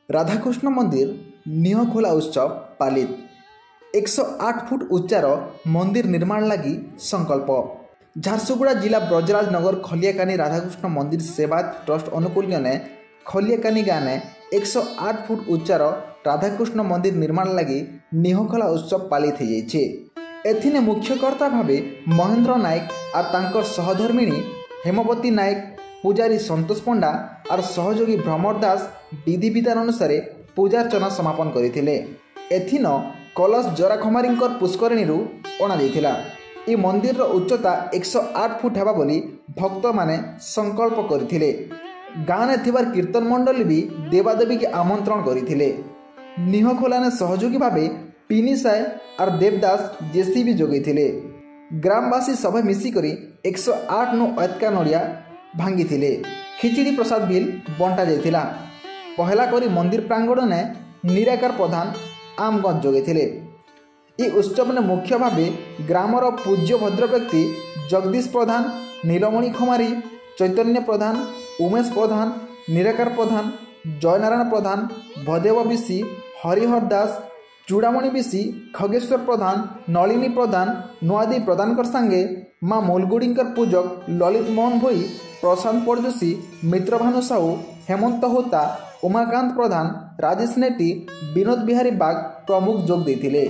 राधाकृष्ण मंदिर निहखोला उत्सव पालित 108 फुट उच्चार मंदिर निर्माण लगी संकल्प। झारसुगुड़ा जिला ब्रजराज नगर खलियाकानी राधाकृष्ण मंदिर सेवा ट्रस्ट अनुकूल ने खलियाकानी गाँव में 108 फुट उच्चार राधाकृष्ण मंदिर निर्माण लगी निहखोला उत्सव पालित एथिने मुख्यकर्ता भावे महेंद्र नायक और तांकर सहधर्मिणी हेमवती नायक, पूजारी संतोष पंडा और सहयोगी भ्रमर दास विधि विधान अनुसार पूजार्चना समापन करथिले। एथिन कलश जराखमारी पुष्करिणी अणाଯାଇଥିଲା। ए मंदिर उच्चता 108 फुट हेबा बोली भक्त माने संकल्प करथिले। गाँव में थिबार कीर्तन मंडली भी देवादेवी के आमंत्रण करथिले। निहखोला ने सहयोगी भावे पिनी साय और देवदास जेसीबी जोगैथिले। ग्रामवासी सभा मिसिकरी 108 नु अतका नड़िया भांगी खिचड़ी प्रसाद बिल बंटा जाइथिला। पहला करी मंदिर प्रांगण ने निराकार प्रधान आमगंज जोगैथिले। ई उत्सव ने मुख्य भावे ग्रामर पूज्य भद्र व्यक्ति जगदीश प्रधान, नीलमणि खमारी, चैतन्य प्रधान, उमेश प्रधान, निराकार प्रधान, जयनारायण प्रधान, भदेव बिशी, हरिहर दास, चूड़ामणि बिशी, खगेश्वर प्रधान, नलिनी प्रधान, नुआदी प्रधान संगे माँ मूलगुड़ी पूजक ललित मोहन भोई, प्रशांत परजोशी, मित्रभानु साहू, हेमंत होता, उमाकांत प्रधान, राजेश नेटी, विनोद बिहारी बाग प्रमुख जोग देथिले।